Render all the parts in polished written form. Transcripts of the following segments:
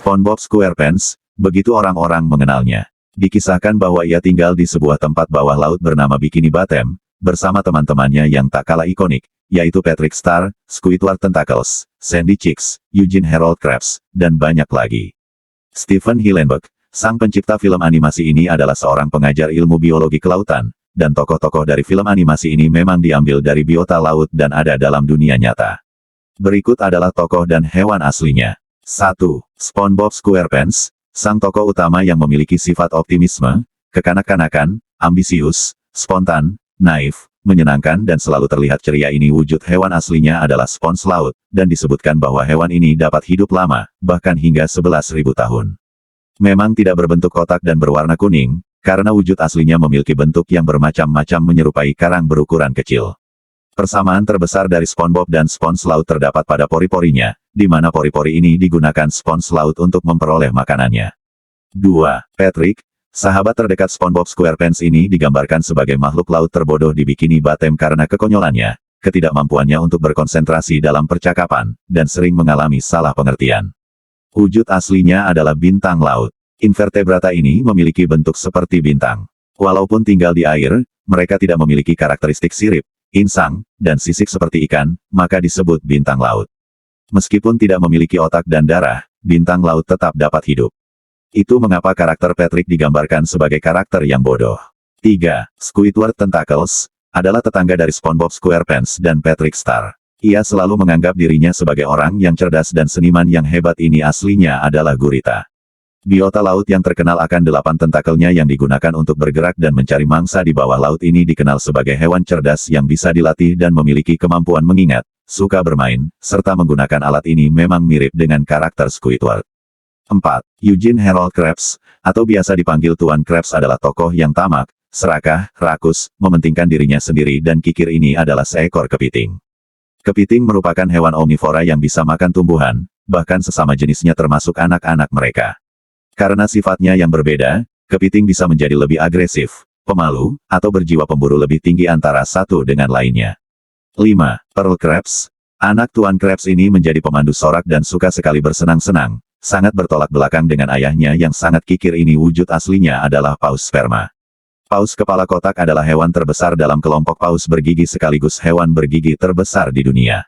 SpongeBob SquarePants, begitu orang-orang mengenalnya. Dikisahkan bahwa ia tinggal di sebuah tempat bawah laut bernama Bikini Bottom, bersama teman-temannya yang tak kalah ikonik, yaitu Patrick Star, Squidward Tentacles, Sandy Cheeks, Eugene Harold Krabs, dan banyak lagi. Steven Hillenburg, sang pencipta film animasi ini adalah seorang pengajar ilmu biologi kelautan, dan tokoh-tokoh dari film animasi ini memang diambil dari biota laut dan ada dalam dunia nyata. Berikut adalah tokoh dan hewan aslinya. 1. SpongeBob SquarePants, sang tokoh utama yang memiliki sifat optimisme, kekanak-kanakan, ambisius, spontan, naif, menyenangkan dan selalu terlihat ceria. Ini wujud hewan aslinya adalah spons laut, dan disebutkan bahwa hewan ini dapat hidup lama, bahkan hingga 11.000 tahun. Memang tidak berbentuk kotak dan berwarna kuning, karena wujud aslinya memiliki bentuk yang bermacam-macam menyerupai karang berukuran kecil. Persamaan terbesar dari SpongeBob dan spons laut terdapat pada pori-porinya, di mana pori-pori ini digunakan spons laut untuk memperoleh makanannya. 2. Patrick, sahabat terdekat SpongeBob SquarePants ini digambarkan sebagai makhluk laut terbodoh di Bikini Bottom karena kekonyolannya, ketidakmampuannya untuk berkonsentrasi dalam percakapan, dan sering mengalami salah pengertian. Wujud aslinya adalah bintang laut. Invertebrata ini memiliki bentuk seperti bintang. Walaupun tinggal di air, mereka tidak memiliki karakteristik sirip, insang, dan sisik seperti ikan, maka disebut bintang laut. Meskipun tidak memiliki otak dan darah, bintang laut tetap dapat hidup. Itu mengapa karakter Patrick digambarkan sebagai karakter yang bodoh. 3. Squidward Tentacles, adalah tetangga dari SpongeBob SquarePants dan Patrick Star. Ia selalu menganggap dirinya sebagai orang yang cerdas dan seniman yang hebat. Ini aslinya adalah gurita. Biota laut yang terkenal akan 8 tentakelnya yang digunakan untuk bergerak dan mencari mangsa di bawah laut ini dikenal sebagai hewan cerdas yang bisa dilatih dan memiliki kemampuan mengingat, suka bermain, serta menggunakan alat. Ini memang mirip dengan karakter Squidward. 4. Eugene Harold Krabs, atau biasa dipanggil Tuan Krabs adalah tokoh yang tamak, serakah, rakus, mementingkan dirinya sendiri dan kikir. Ini adalah seekor kepiting. Kepiting merupakan hewan omnivora yang bisa makan tumbuhan, bahkan sesama jenisnya termasuk anak-anak mereka. Karena sifatnya yang berbeda, kepiting bisa menjadi lebih agresif, pemalu, atau berjiwa pemburu lebih tinggi antara satu dengan lainnya. 5. Pearl Krabs, anak Tuan Krabs ini menjadi pemandu sorak dan suka sekali bersenang-senang, sangat bertolak belakang dengan ayahnya yang sangat kikir. Ini wujud aslinya adalah paus sperma. Paus kepala kotak adalah hewan terbesar dalam kelompok paus bergigi sekaligus hewan bergigi terbesar di dunia.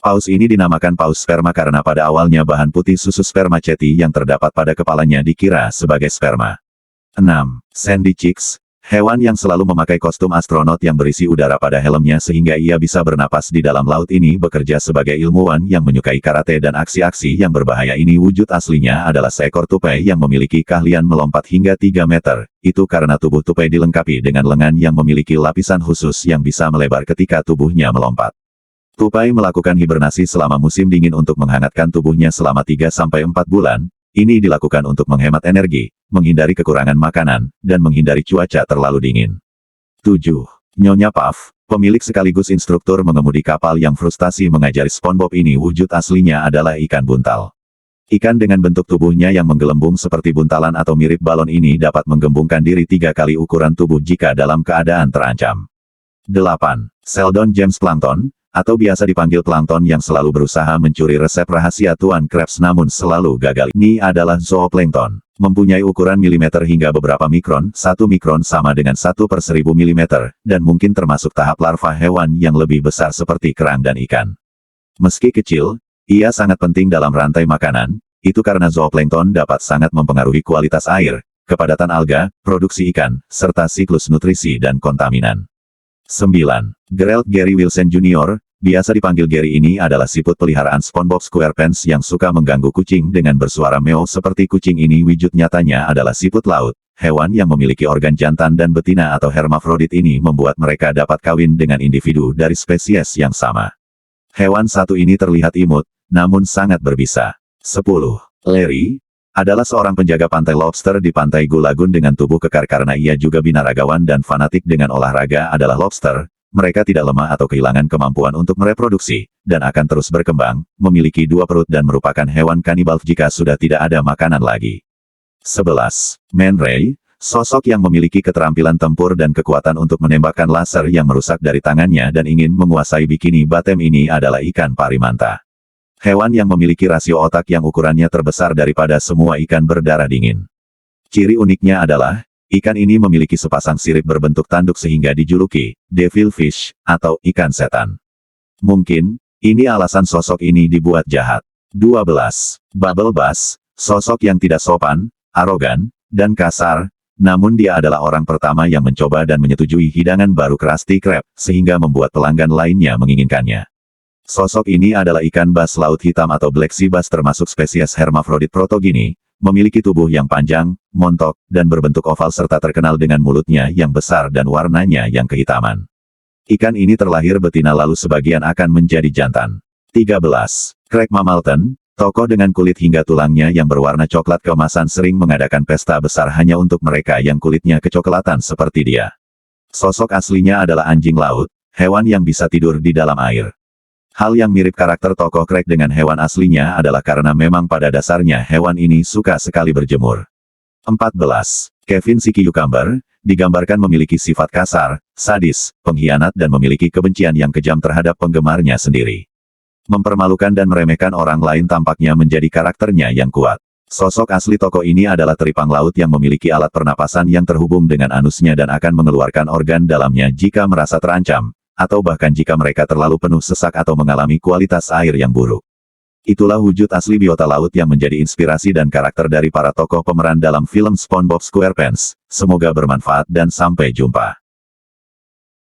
Paus ini dinamakan paus sperma karena pada awalnya bahan putih susu spermaceti yang terdapat pada kepalanya dikira sebagai sperma. 6. Sandy Cheeks, hewan yang selalu memakai kostum astronot yang berisi udara pada helmnya sehingga ia bisa bernapas di dalam laut. Ini bekerja sebagai ilmuwan yang menyukai karate dan aksi-aksi yang berbahaya. Ini wujud aslinya adalah seekor tupai yang memiliki keahlian melompat hingga 3 meter. Itu karena tubuh tupai dilengkapi dengan lengan yang memiliki lapisan khusus yang bisa melebar ketika tubuhnya melompat. Tupai melakukan hibernasi selama musim dingin untuk menghangatkan tubuhnya selama 3-4 bulan. Ini dilakukan untuk menghemat energi, menghindari kekurangan makanan, dan menghindari cuaca terlalu dingin. 7. Nyonya Puff, pemilik sekaligus instruktur mengemudi kapal yang frustasi mengajari SpongeBob. Ini wujud aslinya adalah ikan buntal. Ikan dengan bentuk tubuhnya yang menggelembung seperti buntalan atau mirip balon ini dapat menggembungkan diri 3 kali ukuran tubuh jika dalam keadaan terancam. 8. Sheldon James Plankton, atau biasa dipanggil plankton yang selalu berusaha mencuri resep rahasia Tuan Krabs namun selalu gagal. Ini adalah zooplankton. Mempunyai ukuran milimeter hingga beberapa mikron, 1 mikron sama dengan 1/1000 milimeter, dan mungkin termasuk tahap larva hewan yang lebih besar seperti kerang dan ikan. Meski kecil, ia sangat penting dalam rantai makanan, itu karena zooplankton dapat sangat mempengaruhi kualitas air, kepadatan alga, produksi ikan, serta siklus nutrisi dan kontaminan. 9. Gerald Gary Wilson Jr., biasa dipanggil Gary. Ini adalah siput peliharaan SpongeBob SquarePants yang suka mengganggu kucing dengan bersuara meow seperti kucing. Ini wujud nyatanya adalah siput laut, hewan yang memiliki organ jantan dan betina atau hermafrodit. Ini membuat mereka dapat kawin dengan individu dari spesies yang sama. Hewan satu ini terlihat imut, namun sangat berbisa. 10. Larry, adalah seorang penjaga pantai lobster di Pantai Goo Lagoon dengan tubuh kekar karena ia juga binaragawan dan fanatik dengan olahraga adalah lobster. Mereka tidak lemah atau kehilangan kemampuan untuk mereproduksi, dan akan terus berkembang, memiliki 2 perut dan merupakan hewan kanibal jika sudah tidak ada makanan lagi. 11. Man Ray, sosok yang memiliki keterampilan tempur dan kekuatan untuk menembakkan laser yang merusak dari tangannya dan ingin menguasai Bikini Bottom. Ini adalah ikan parimanta. Hewan yang memiliki rasio otak yang ukurannya terbesar daripada semua ikan berdarah dingin. Ciri uniknya adalah, ikan ini memiliki sepasang sirip berbentuk tanduk sehingga dijuluki devilfish atau ikan setan. Mungkin, ini alasan sosok ini dibuat jahat. 12. Bubble Bass, sosok yang tidak sopan, arogan, dan kasar, namun dia adalah orang pertama yang mencoba dan menyetujui hidangan baru Krusty Krab, sehingga membuat pelanggan lainnya menginginkannya. Sosok ini adalah ikan bass laut hitam atau black sea bass termasuk spesies hermafrodit protogini, memiliki tubuh yang panjang, montok, dan berbentuk oval serta terkenal dengan mulutnya yang besar dan warnanya yang kehitaman. Ikan ini terlahir betina lalu sebagian akan menjadi jantan. 13. Craig Mamalton, tokoh dengan kulit hingga tulangnya yang berwarna coklat keemasan sering mengadakan pesta besar hanya untuk mereka yang kulitnya kecoklatan seperti dia. Sosok aslinya adalah anjing laut, hewan yang bisa tidur di dalam air. Hal yang mirip karakter tokoh Craig dengan hewan aslinya adalah karena memang pada dasarnya hewan ini suka sekali berjemur. 14. Kevin si Cucumber, digambarkan memiliki sifat kasar, sadis, pengkhianat dan memiliki kebencian yang kejam terhadap penggemarnya sendiri. Mempermalukan dan meremehkan orang lain tampaknya menjadi karakternya yang kuat. Sosok asli tokoh ini adalah teripang laut yang memiliki alat pernapasan yang terhubung dengan anusnya dan akan mengeluarkan organ dalamnya jika merasa terancam, atau bahkan jika mereka terlalu penuh sesak atau mengalami kualitas air yang buruk. Itulah wujud asli biota laut yang menjadi inspirasi dan karakter dari para tokoh pemeran dalam film SpongeBob SquarePants. Semoga bermanfaat dan sampai jumpa.